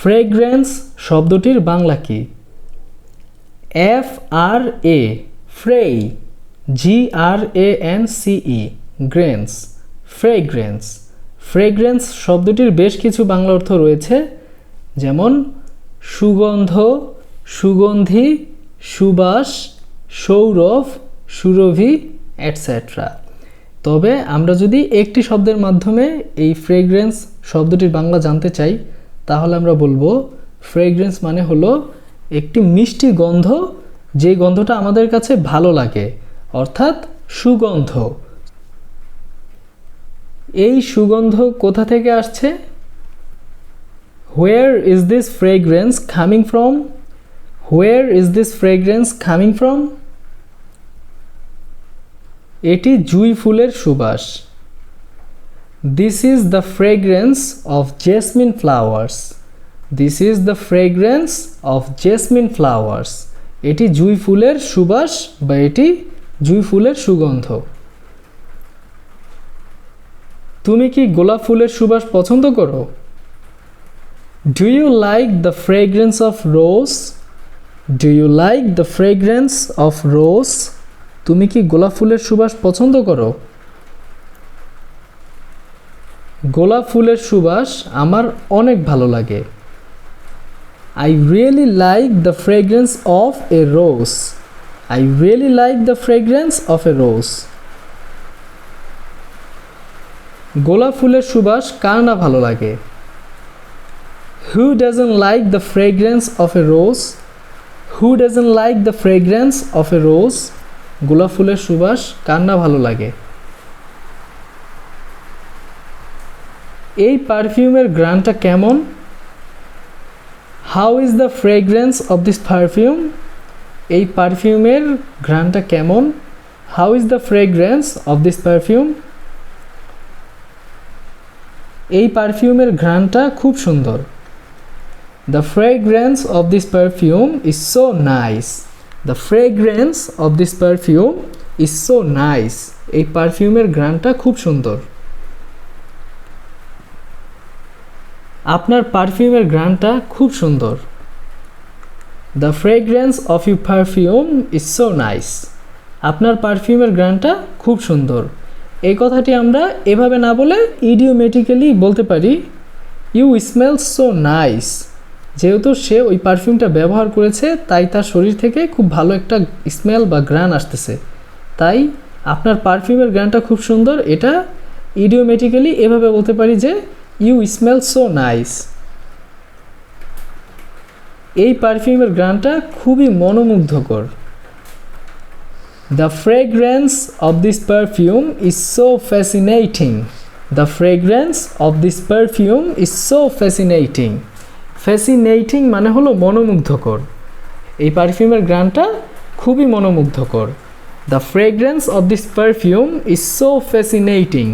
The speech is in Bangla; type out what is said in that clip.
ফ্রেগ্রেন্স শব্দটির বাংলা কি? FRA ফ্রেই, GRANCE গ্রেন্স, ফ্রেগ্রেন্স। ফ্রেগ্রেন্স শব্দটির বেশ কিছু বাংলা অর্থ রয়েছে, যেমন সুগন্ধ, সুগন্ধি, সুবাস, সৌরভ, সুরভি এটসেট্রা। তবে আমরা যদি একটি শব্দের মাধ্যমে এই ফ্রেগ্রেন্স শব্দটির বাংলা জানতে চাই, তাহলে আমরা বলবো ফ্রেগ্রেন্স মানে হলো একটি মিষ্টি গন্ধ, যে গন্ধটা আমাদের কাছে ভালো লাগে, অর্থাৎ সুগন্ধ। এই সুগন্ধ কোথা থেকে আসছে? Where is this fragrance coming from? Where is this fragrance coming from? এটি জুঁই ফুলের সুবাস। This is the fragrance of jasmine flowers. This is the fragrance of jasmine flowers. এটি জুঁই ফুলের সুবাস বা এটি জুঁই ফুলের সুগন্ধ। তুমি কি গোলাপ ফুলের সুবাস পছন্দ করো? Do you like the fragrance of rose? Do you like the fragrance of rose? তুমি কি গোলাপ ফুলের সুবাস পছন্দ করো? গোলাপ ফুলের সুবাস আমার অনেক ভালো লাগে। I really like the fragrance of a rose. I really like the fragrance of a rose. গোলাপ ফুলের সুবাস কার না ভালো লাগে? Who doesn't like the fragrance of a rose? Who doesn't like the fragrance of a rose? গোলাপ ফুলের সুবাস কার না ভালো লাগে? এই পারফিউমের ঘ্রাণটা কেমন? How is the fragrance of this perfume? এই পারফিউমের ঘ্রাণটা কেমন? How is the fragrance of this perfume? এই পারফিউমের ঘ্রাণটা খুব সুন্দর। The fragrance of this perfume is so nice. The fragrance of this perfume is so nice. এই পারফিউমের ঘ্রাণটা খুব সুন্দর। আপনার পারফিউমের ঘ্রাণটা খুব সুন্দর। The fragrance of your perfume is so nice. আপনার পারফিউমের ঘ্রাণটা খুব সুন্দর। এই কথাটি আমরা এভাবে না বলে ইডিওমেটিক্যালি বলতে পারি, ইউ স্মেল সো নাইস। যেহেতু সে ওই পারফিউমটা ব্যবহার করেছে, তাই তার শরীর থেকে খুব ভালো একটা স্মেল বা ঘ্রাণ আসতেছে, তাই আপনার পারফিউমের ঘ্রাণটা খুব সুন্দর। এটা ইডিওমেটিক্যালি এভাবে বলতে পারি যে ইউ স্মেল সো নাইস। এই পারফিউমের ঘ্রাণটা খুবই মনোমুগ্ধকর। The fragrance of this perfume is so fascinating. The fragrance of this perfume is so fascinating. Fascinating মানে হলো মনোমুগ্ধকর। এই পারফিউমের ঘ্রাণটা খুবই মনোমুগ্ধকর। The fragrance of this perfume is so fascinating.